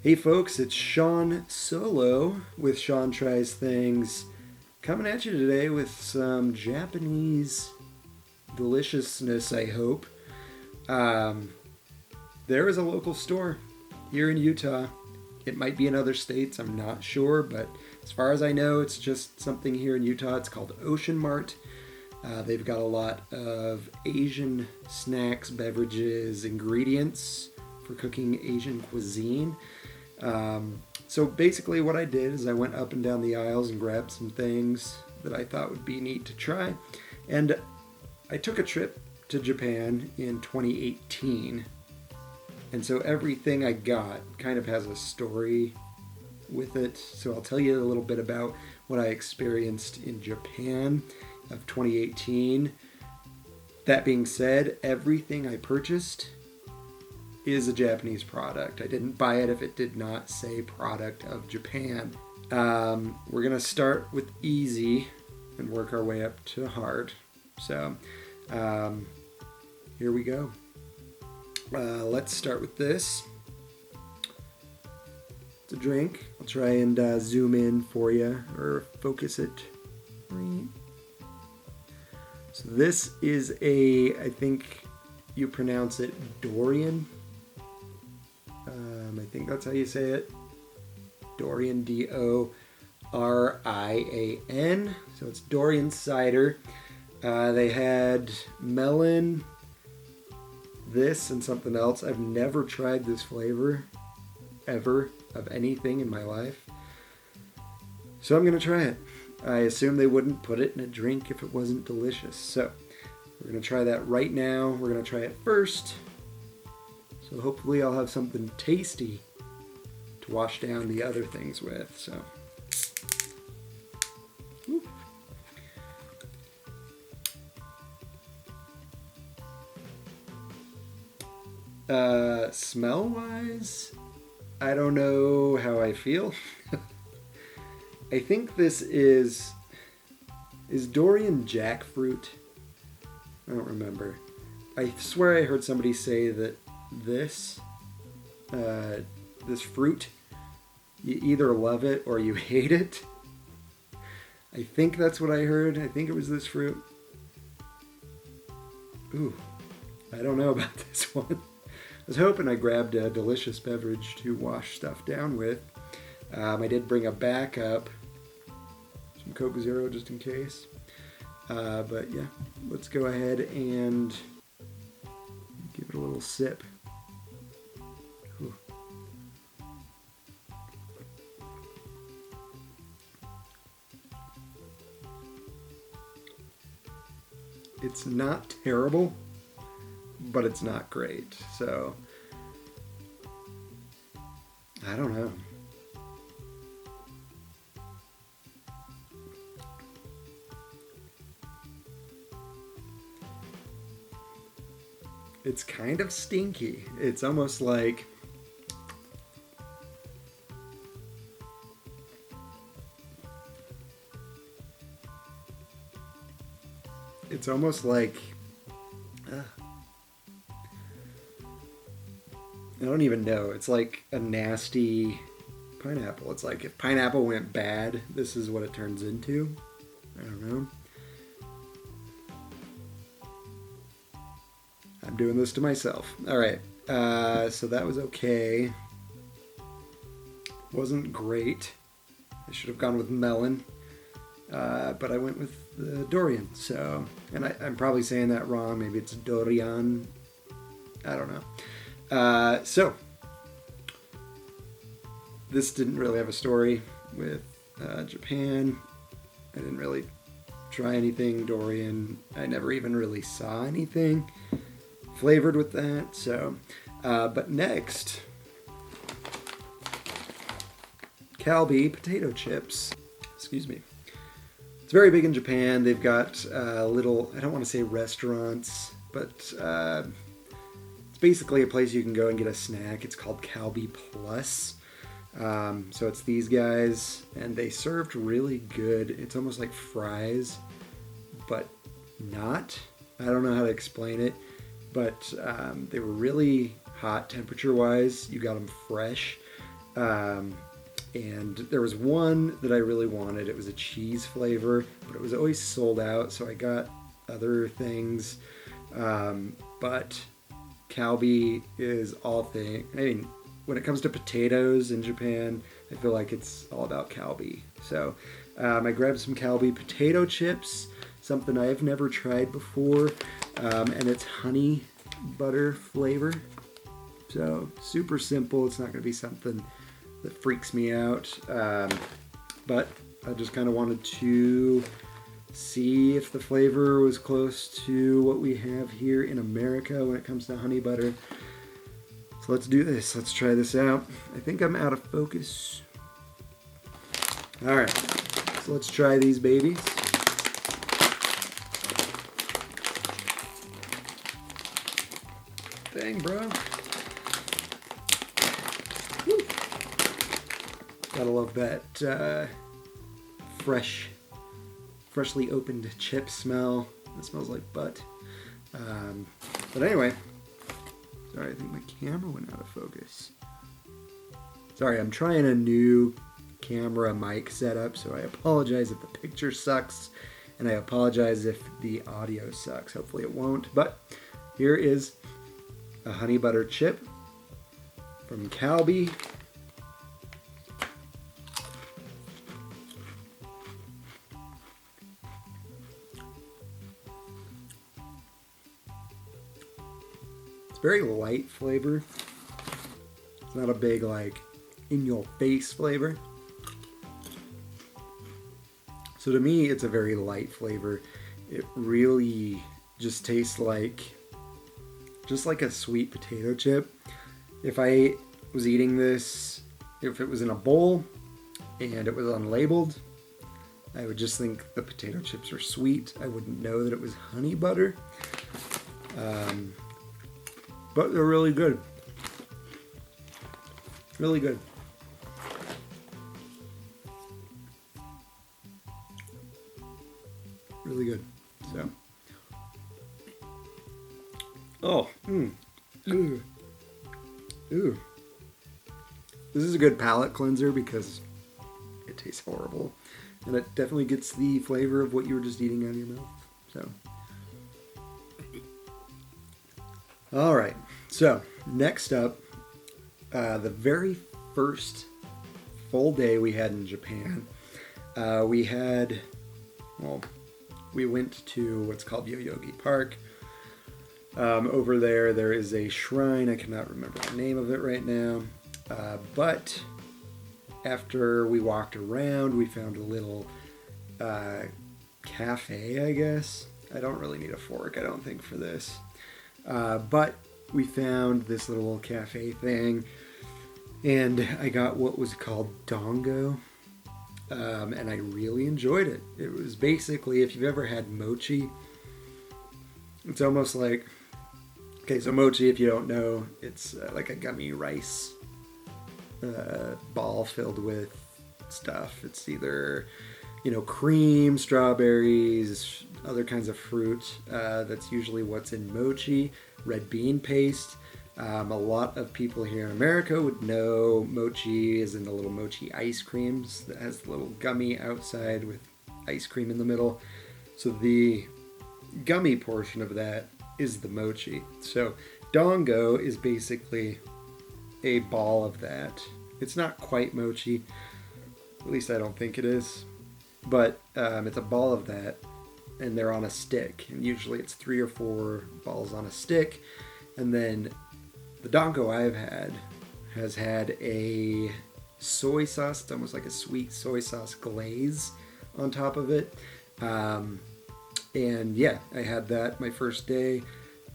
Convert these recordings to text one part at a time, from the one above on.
Hey folks, it's Sean Solo with Sean Tries Things, coming at you today with some Japanese deliciousness, I hope. There is a local store here in Utah. It might be in other states, I'm not sure, but as far as I know, it's just something here in Utah. It's called Ocean Mart. They've got a lot of Asian snacks, beverages, ingredients for cooking Asian cuisine. So basically what I did is I went up and down the aisles and grabbed some things that I thought would be neat to try. And I took a trip to Japan in 2018. And so everything I got kind of has a story with it. So I'll tell you a little bit about what I experienced in Japan of 2018. That being said, everything I purchased is a Japanese product. I didn't buy it if it did not say product of Japan. We're gonna start with easy and work our way up to hard. So here we go. Let's start with this. It's a drink. I'll try and zoom in for you or focus it. So this is I think you pronounce it Dorian. I think that's how you say it. Dorian, Dorian. So it's Dorian Cider. They had melon, this, and something else. I've never tried this flavor, ever, of anything in my life. So I'm going to try it. I assume they wouldn't put it in a drink if it wasn't delicious. So we're going to try that right now. We're going to try it first. So hopefully I'll have something tasty to wash down the other things with. So, smell-wise, I don't know how I feel. I think this is Dorian jackfruit. I don't remember. I swear I heard somebody say that this fruit, you either love it or you hate it. I think that's what I heard. I think it was this fruit. Ooh, I don't know about this one. I was hoping I grabbed a delicious beverage to wash stuff down with. I did bring a backup, some Coke Zero just in case. But yeah, let's go ahead and give it a little sip. Ooh. It's not terrible, but it's not great. So, I don't know. It's kind of stinky. It's almost like I don't even know. It's like a nasty pineapple. It's like if pineapple went bad, this is what it turns into. I don't know. I'm doing this to myself. All right. So that was okay. Wasn't great. I should have gone with melon. But I went with Dorian. So, and I'm probably saying that wrong. Maybe it's Dorian. I don't know. So this didn't really have a story with Japan. I didn't really try anything Dorian. I never even really saw anything flavored with that. So, but next, Calvi potato chips. Excuse me. It's very big in Japan. They've got little, I don't want to say restaurants, but it's basically a place you can go and get a snack. It's called Calvi Plus. So it's these guys, and they served really good. It's almost like fries, but not. I don't know how to explain it, but they were really hot temperature-wise. You got them fresh. And there was one that I really wanted. It was a cheese flavor, but it was always sold out, so I got other things. But Calvi is all thing. I mean, when it comes to potatoes in Japan, I feel like it's all about Calvi. So I grabbed some Calvi potato chips, something I've never tried before, and it's honey butter flavor. So super simple. It's not going to be something that freaks me out, but I just kind of wanted to see if the flavor was close to what we have here in America when it comes to honey butter. So let's do this. Let's try this out. I think I'm out of focus. All right, so let's try these babies. Dang, bro. Woo. Gotta love that freshly opened chip smell. It smells like butt. But anyway, sorry, I think my camera went out of focus. Sorry, I'm trying a new camera mic setup, so I apologize if the picture sucks, and I apologize if the audio sucks. Hopefully it won't, but here is a honey butter chip from Calvi. It's very light flavor. It's not a big, like, in-your-face flavor. So to me, it's a very light flavor. It really just tastes like, just like a sweet potato chip. If I was eating this, if it was in a bowl and it was unlabeled, I would just think the potato chips are sweet. I wouldn't know that it was honey butter. But they're really good. Really good. Really good. So. Oh. Ooh. Ooh. This is a good palate cleanser because it tastes horrible. And it definitely gets the flavor of what you were just eating out of your mouth. So. Alright. So, next up, the very first full day we had in Japan, we went to what's called Yoyogi Park. Over there is a shrine. I cannot remember the name of it right now. But after we walked around, we found a little cafe, I guess. I don't really need a fork, I don't think, for this. But we found this little cafe thing, and I got what was called Dango. And I really enjoyed it. It was basically, if you've ever had mochi, it's almost like, okay, so mochi, if you don't know, it's like a gummy rice ball filled with stuff. It's either, cream, strawberries, other kinds of fruit. That's usually what's in mochi. Red bean paste. A lot of people here in America would know mochi is in the little mochi ice creams that has the little gummy outside with ice cream in the middle. So the gummy portion of that is the mochi. So Dango is basically a ball of that. It's not quite mochi, at least I don't think it is, but it's a ball of that, and they're on a stick, and usually it's 3 or 4 balls on a stick, and then the Dango I've had has had a soy sauce. It's almost like a sweet soy sauce glaze on top of it. And yeah, I had that my first day.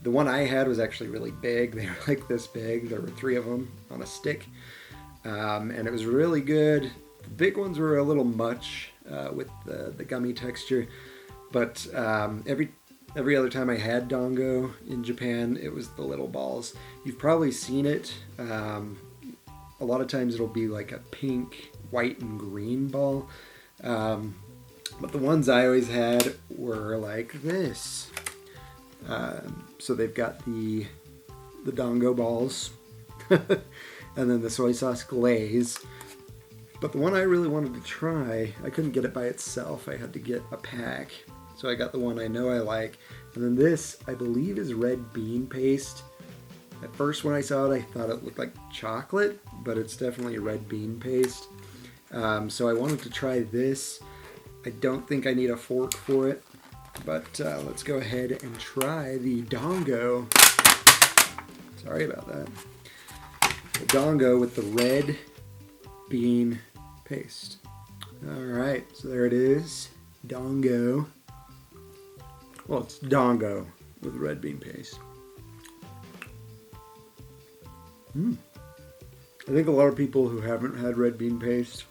The one I had was actually really big. They were like this big. There were 3 of them on a stick. And it was really good. The big ones were a little much with the gummy texture. But every other time I had Dango in Japan, it was the little balls. You've probably seen it. A lot of times it'll be like a pink, white, and green ball. But the ones I always had were like this. So they've got the Dango balls. and then the soy sauce glaze. But the one I really wanted to try, I couldn't get it by itself. I had to get a pack. So I got the one I know I like. And then this, I believe, is red bean paste. At first when I saw it, I thought it looked like chocolate, but it's definitely red bean paste. So I wanted to try this. I don't think I need a fork for it, but let's go ahead and try the Dango. Sorry about that. The Dango with the red bean paste. Alright, so there it is. Dango. Well, it's Dango with red bean paste. I think a lot of people who haven't had red bean paste,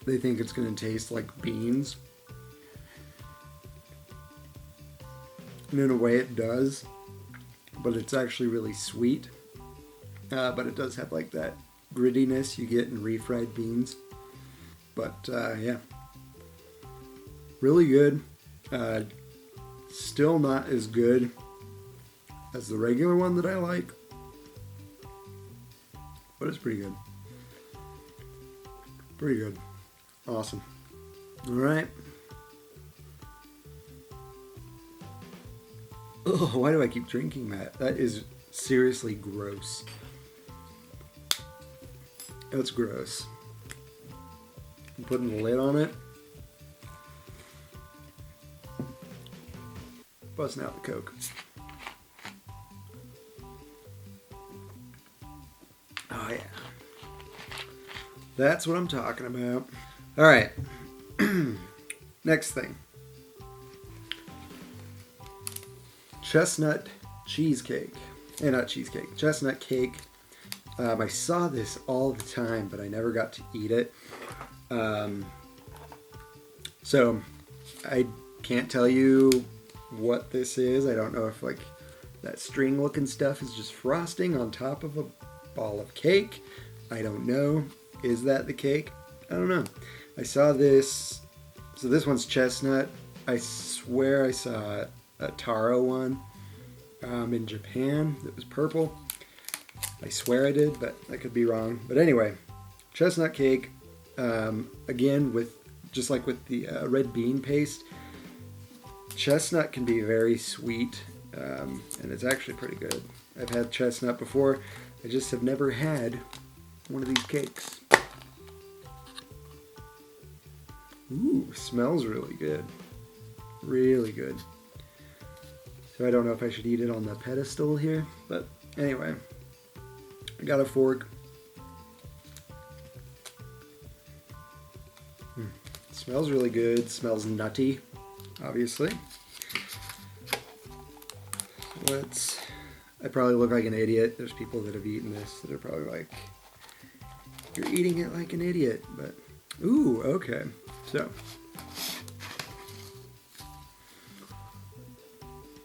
they think it's going to taste like beans. And in a way it does, but it's actually really sweet. But it does have like that grittiness you get in refried beans. But yeah, really good. Still not as good as the regular one that I like, but it's pretty good. Pretty good. Awesome. All right. Oh, why do I keep drinking that? That is seriously gross. That's gross. I'm putting the lid on it. Busting out the Coke. Oh yeah. That's what I'm talking about. All right. Next thing. Chestnut cheesecake. Not cheesecake. Chestnut cake. I saw this all the time, but I never got to eat it. So I can't tell you what this is. I don't know if like that string looking stuff is just frosting on top of a ball of cake. I don't know. Is that the cake? I don't know. I saw this. So this one's chestnut. I swear I saw a taro one in Japan that was purple. I swear I did, but I could be wrong. But anyway, chestnut cake. Again, with just like with the red bean paste, chestnut can be very sweet, and it's actually pretty good. I've had chestnut before. I just have never had one of these cakes. Ooh, smells really good. Really good. So I don't know if I should eat it on the pedestal here, but anyway. I got a fork. Smells really good. Smells nutty, obviously. I probably look like an idiot. There's people that have eaten this that are probably like, you're eating it like an idiot. But, ooh, okay. So,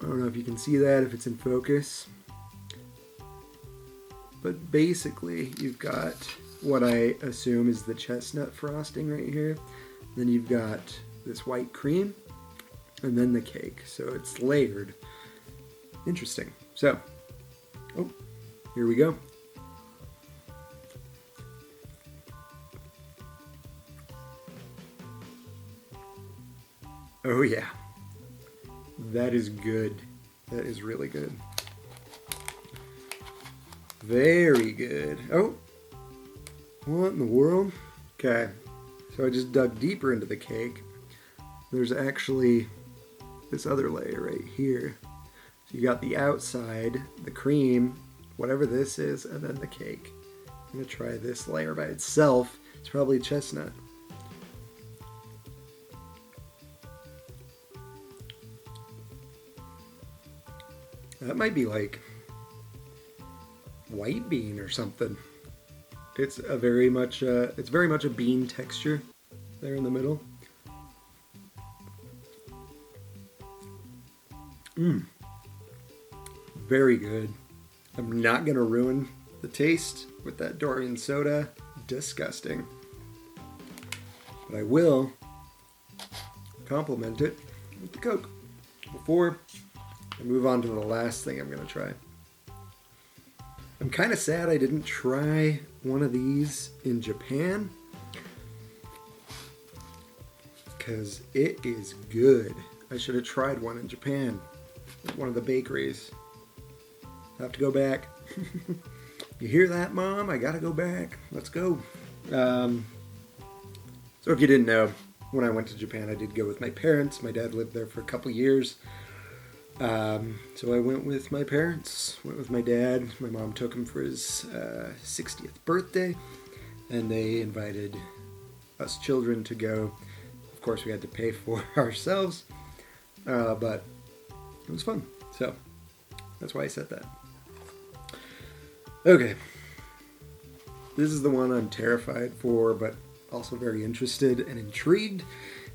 I don't know if you can see that, if it's in focus. But basically, you've got what I assume is the chestnut frosting right here. Then you've got this white cream, and then the cake. So it's layered. Interesting. So, oh, here we go. Oh yeah. That is good. That is really good. Very good. Oh, what in the world? Okay, so I just dug deeper into the cake. There's actually this other layer right here. So you got the outside, the cream, whatever this is, and then the cake. I'm gonna try this layer by itself. It's probably chestnut. That might be like white bean or something. It's very much a bean texture there in the middle. Very good. I'm not gonna ruin the taste with that Dorian soda. Disgusting. But I will complement it with the Coke before I move on to the last thing I'm gonna try. I'm kind of sad I didn't try one of these in Japan, because it is good. I should have tried one in Japan at one of the bakeries. I have to go back. You hear that, Mom? I gotta go back. Let's go. So if you didn't know, when I went to Japan, I did go with my parents. My dad lived there for a couple years. So I went with my parents, went with my dad. My mom took him for his 60th birthday, and they invited us children to go. Of course, we had to pay for ourselves, but it was fun. So that's why I said that. Okay. This is the one I'm terrified for, but also very interested and intrigued.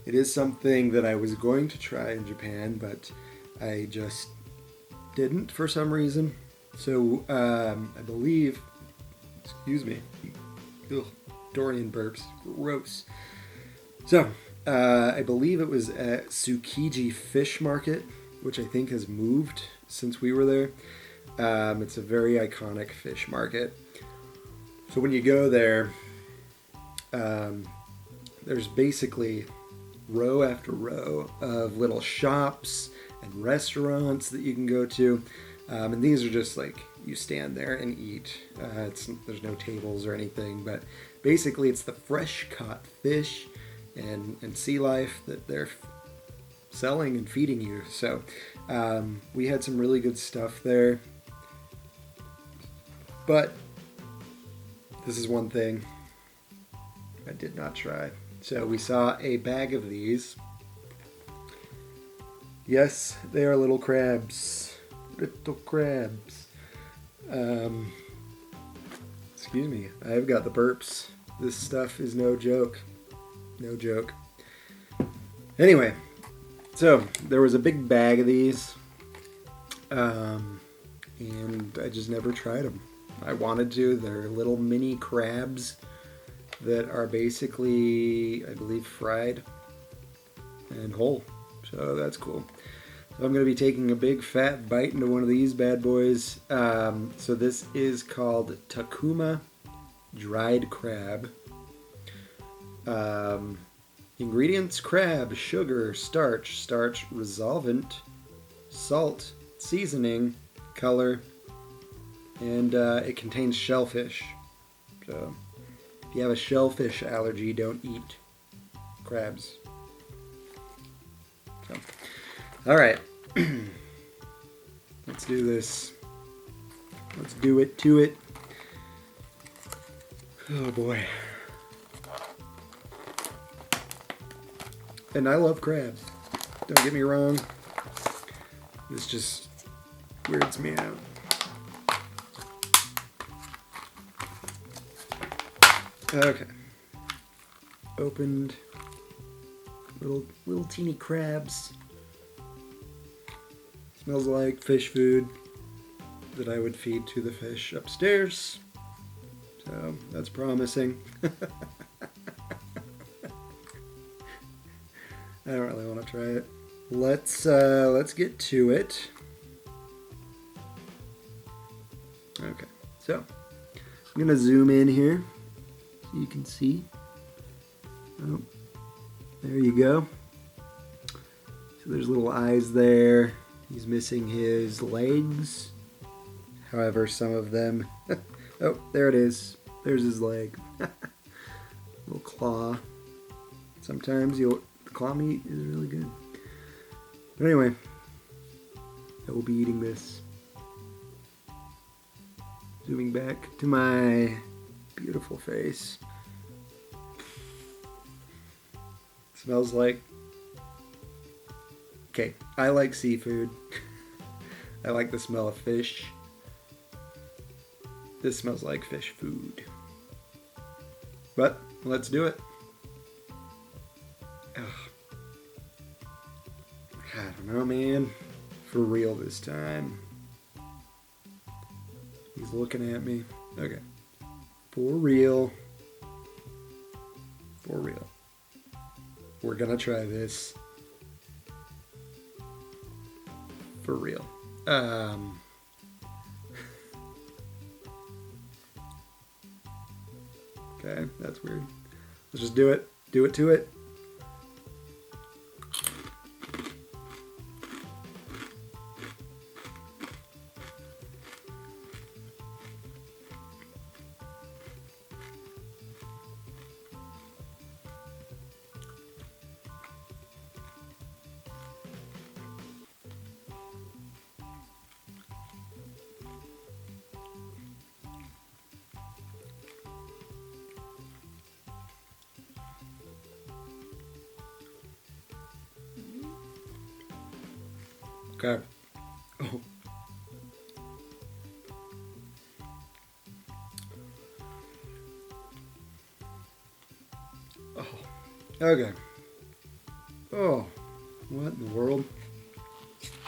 It is something that I was going to try in Japan, but I just didn't for some reason. So I believe, excuse me, ugh, Dorian burps, gross. So I believe it was at Tsukiji Fish Market, which I think has moved since we were there. It's a very iconic fish market. So when you go there, there's basically row after row of little shops and restaurants that you can go to. And these are just like, you stand there and eat. There's no tables or anything, but basically it's the fresh caught fish and sea life that they're selling and feeding you. So we had some really good stuff there. But this is one thing I did not try. So we saw a bag of these. Yes, they are little crabs. Little crabs. Excuse me, I've got the burps. This stuff is no joke. No joke. Anyway, so there was a big bag of these. And I just never tried them. I wanted to. They're little mini crabs that are basically, I believe, fried and whole. So that's cool. So I'm going to be taking a big fat bite into one of these bad boys. So this is called Takuma dried crab. Ingredients: crab, sugar, starch, resolvent, salt, seasoning, color, and it contains shellfish. So if you have a shellfish allergy, don't eat crabs. So, all right. Let's do this. Let's do it to it. Oh boy. And I love crabs. Don't get me wrong. This just weirds me out. Okay. Opened. Little teeny crabs. Smells like fish food that I would feed to the fish upstairs. So that's promising. I don't really want to try it. Let's get to it. Okay, so I'm gonna zoom in here so you can see. Oh, there you go. So there's little eyes there. He's missing his legs. However, some of them... oh, there it is. There's his leg. Little claw. Sometimes the claw meat is really good. But anyway, I will be eating this. Zooming back to my beautiful face. Smells like... Okay, I like seafood. I like the smell of fish. This smells like fish food. But let's do it. Ugh. I don't know, man. For real this time. He's looking at me. Okay. For real. For real. We're gonna try this. For real. Okay, that's weird. Let's just do it. Do it to it. Okay. Oh. Oh. Okay. Oh. What in the world?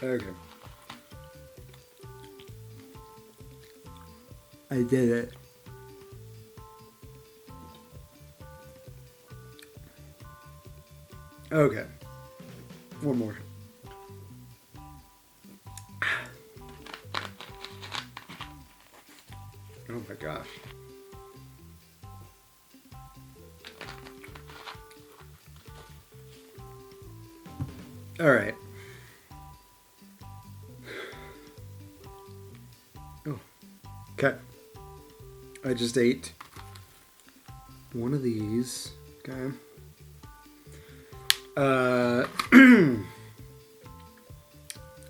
Okay. I did it. Okay. One more. Oh my gosh. All right. Oh. Okay. I just ate one of these. Okay. I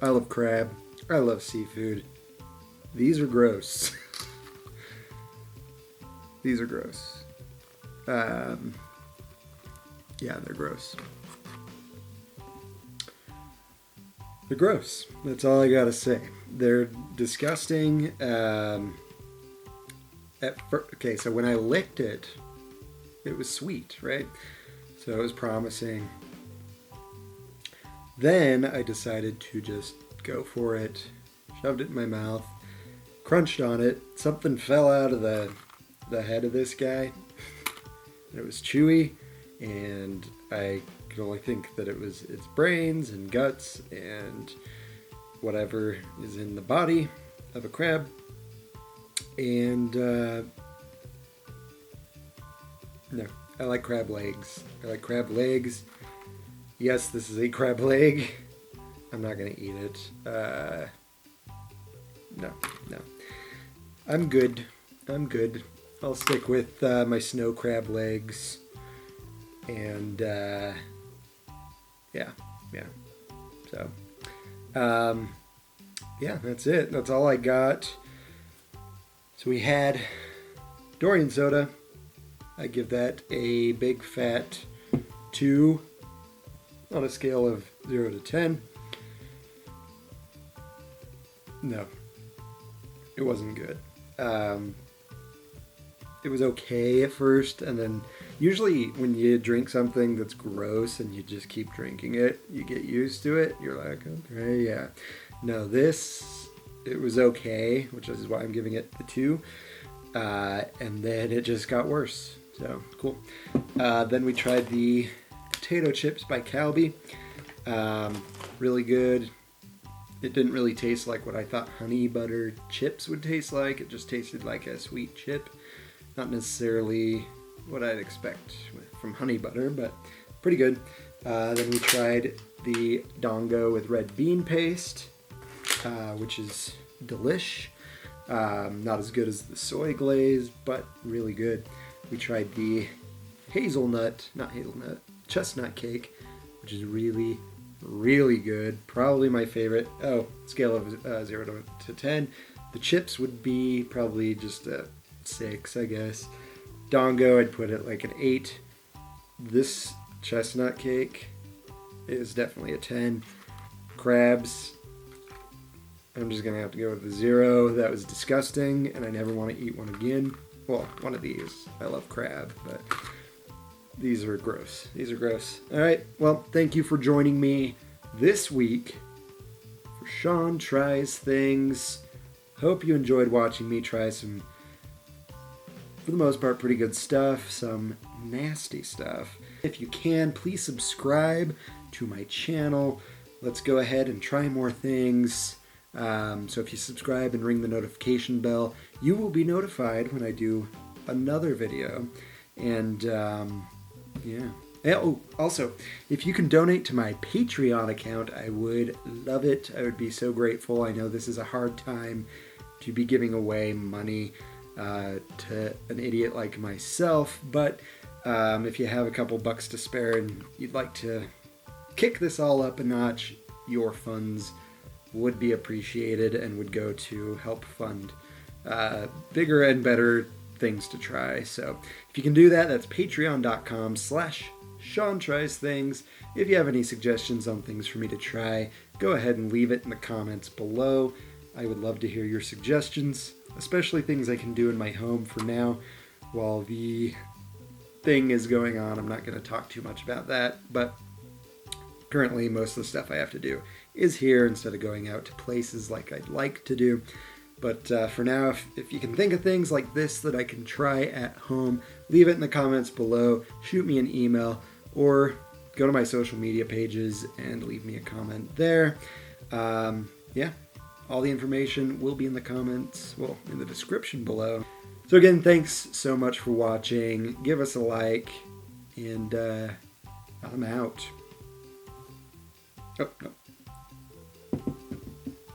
love crab. I love seafood. These are gross. These are gross. Yeah, they're gross. They're gross. That's all I gotta say. They're disgusting. Okay, so when I licked it, it was sweet, right? So it was promising. Then I decided to just go for it. Shoved it in my mouth. Crunched on it. Something fell out of the head of this guy. It was chewy, and I could only think that it was its brains and guts and whatever is in the body of a crab. And no, I like crab legs. I like crab legs. Yes, this is a crab leg. I'm not gonna eat it. No. I'm good. I'll stick with my snow crab legs. And yeah. So, yeah, that's it. That's all I got. So we had Dorian soda. I give that a big fat 2 on a scale of 0 to 10. No, it wasn't good. It was okay at first, and then usually when you drink something that's gross and you just keep drinking it, you get used to it. You're like, okay, yeah. No, it was okay, which is why I'm giving it the 2. And then it just got worse. So, cool. Then we tried the potato chips by Calvi. Really good. It didn't really taste like what I thought honey butter chips would taste like. It just tasted like a sweet chip. Not necessarily what I'd expect from honey butter, but pretty good. Then we tried the Dango with red bean paste, which is delish. Not as good as the soy glaze, but really good. We tried the chestnut cake, which is really, really good. Probably my favorite. Oh, scale of 0 to 10. The chips would be probably just a 6, I guess. Dango, I'd put it like an 8. This chestnut cake is definitely a 10. Crabs, I'm just going to have to go with a 0. That was disgusting, and I never want to eat one again. Well, one of these. I love crab, but these are gross. All right, well, thank you for joining me this week for Sean Tries Things. Hope you enjoyed watching me try some, for the most part, pretty good stuff, some nasty stuff. If you can, please subscribe to my channel. Let's go ahead and try more things. So if you subscribe and ring the notification bell, you will be notified when I do another video. And yeah. Oh, also, if you can donate to my Patreon account, I would love it. I would be so grateful. I know this is a hard time to be giving away money to an idiot like myself, but if you have a couple bucks to spare and you'd like to kick this all up a notch, your funds would be appreciated and would go to help fund bigger and better things to try. So if you can do that, that's patreon.com/seantriesthings. If you have any suggestions on things for me to try, go ahead and leave it in the comments below. I would love to hear your suggestions, especially things I can do in my home for now while the thing is going on. I'm not going to talk too much about that, but currently most of the stuff I have to do is here instead of going out to places like I'd like to do. But for now, if you can think of things like this that I can try at home, leave it in the comments below, shoot me an email, or go to my social media pages and leave me a comment there. Yeah, all the information will be in the comments, well, in the description below. So again, thanks so much for watching. Give us a like, and I'm out. Oh, no.